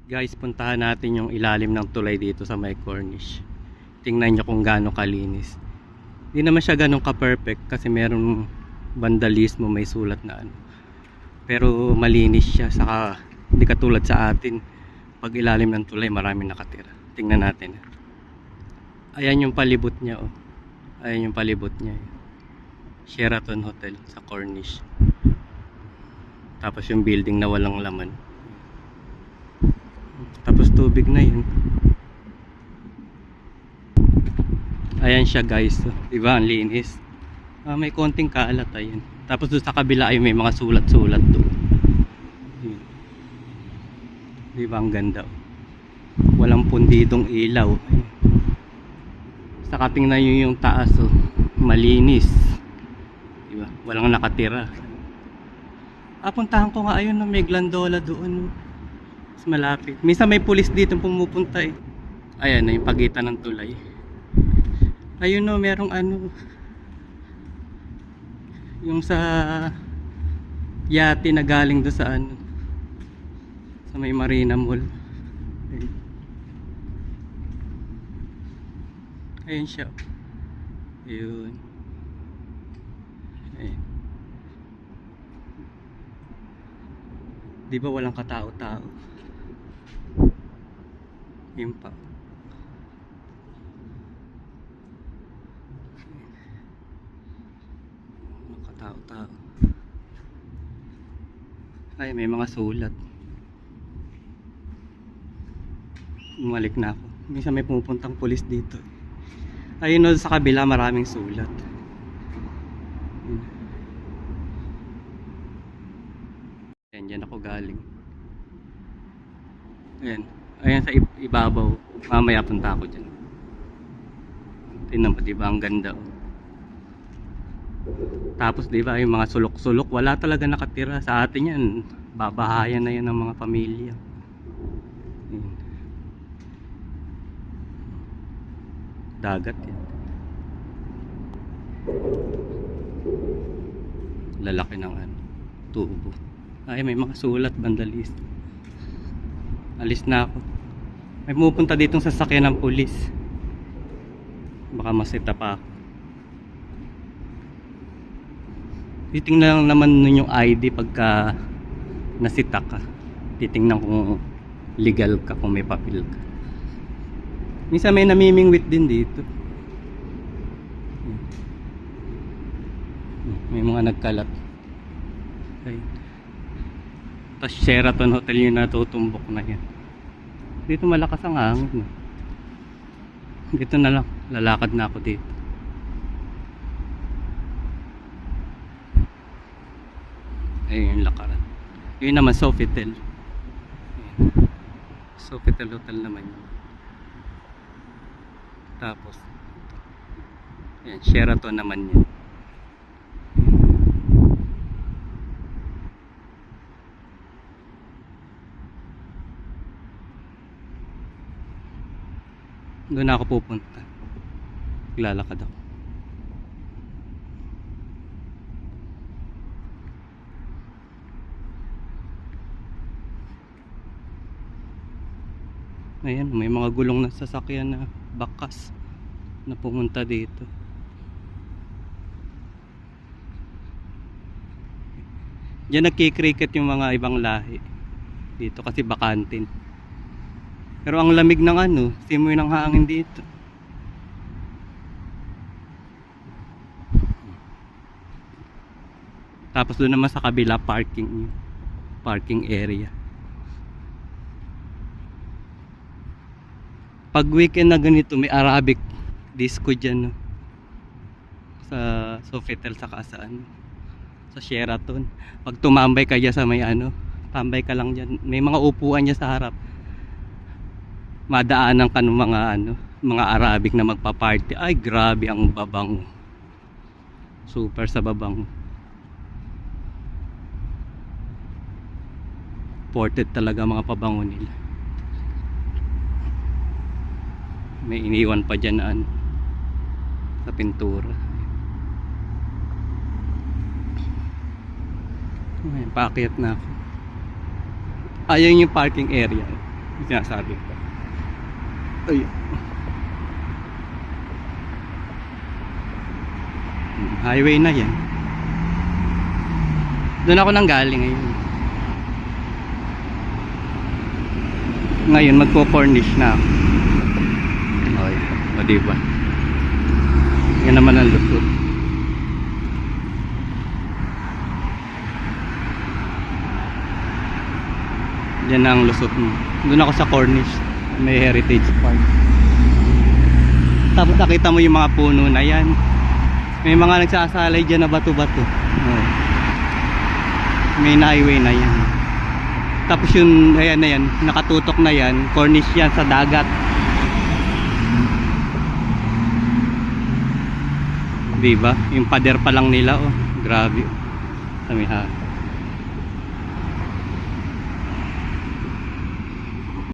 Guys, puntahan natin yung ilalim ng tulay dito sa may Cornish. Tingnan nyo kung gaano kalinis. Hindi naman siya ganun ka-perfect kasi meron vandalismo, may sulat na ano. Pero malinis siya, saka hindi katulad sa atin. Pag ilalim ng tulay, maraming nakatira. Tingnan natin. Ayan yung palibot niya, oh. Ayan yung palibot niya. Sheraton Hotel sa Cornish. Tapos yung building na walang laman. Tapos tubig na yun. Ayan siya guys, diba ang linis. May konting kalat, ayan. Tapos doon sa kabila ay may mga sulat-sulat doon. Diba ang ganda. Walang pundidong ilaw. Saka tingnan nyo yung taas, oh. Malinis. Diba? Walang nakatira. Puntahan ko nga, ayun, may glandola doon. Mas malapit. Minsan may pulis dito pumupunta eh. Ayan na yung pagitan ng tulay. Ayun, no, merong ano, yung sa yate na galing do sa ano, sa may Marina Mall. Ayun siya. Ayun. Ayun. Di ba walang katao-tao? Yun pa. Katao-tao. Ay, may mga sulat. Umalik na ako. Minsan may pumupuntang pulis dito. Ayun, no, sa kabila maraming sulat. Ayan, dyan ako galing. Ayan. Ayan sa ibabaw. Mamaya punta ako dyan. Tingnan mo, diba ang ganda, oh. Tapos diba yung mga sulok-sulok, wala talaga nakatira. Sa atin yan, babahayan na yan ng mga pamilya. Ayan. Dagat yan. Lalaki ng ano, tubo. Ay, may mga sulat, vandalism. Alis na ako. May pumupunta ditong sasakyan ng pulis. Baka masita pa ako. Titingnan lang naman nun yung ID pagka nasita ka. Titingnan kung legal ka, kung may papel ka. Minsan may namimingwit din dito. May mga nagkalat. Okay. Tapos Sheraton Hotel yung natutumbok na yan. Dito malakas ang hangin, no? Dito na lang, lalakad na ako dito. Ayun yung lakaran. Yun naman Sofitel. Sofitel Hotel naman yun. Tapos ayan, Sheraton naman yun. Doon ako pupunta. Lalakad ako. Ayan, may mga gulong na sasakyan na bakas na pumunta dito. Diyan nagkikriket yung mga ibang lahi. Dito kasi bakantin. Pero ang lamig ng ano, simoy ng hangin dito. Tapos doon naman sa kabila parking area. Pag weekend na ganito, may Arabic disco dyan, no? Sa Sofitel saka sa Sheraton. Pag tumambay ka dyan sa may ano, tambay ka lang dyan. May mga upuan dyan sa harap. Madaanan ka ng mga Arabic na magpa-party. Ay, grabe ang babango. Super sa babango. Ported talaga mga pabango nila. May iniwan pa dyan na sa pintura. Ayan, paakyat na ako. Ayun yung parking area. Yung sinasabi ko. Ay. Highway na yan. Doon ako nang galing ngayon. Ngayon magpo-Cornish na ako. Okay. O diba? Yan naman ang lusot. Yan ang lusot mo. Doon ako sa Cornish. May Heritage Park. Tapos nakita mo yung mga puno na yan. May mga nagsasalay dyan na bato-bato. Oh. May highway na yan. Tapos yung ayan na yan, nakatutok na yan, Cornish yan sa dagat. Diba? Yung pader pa lang nila, oh. Grabe. Samiha.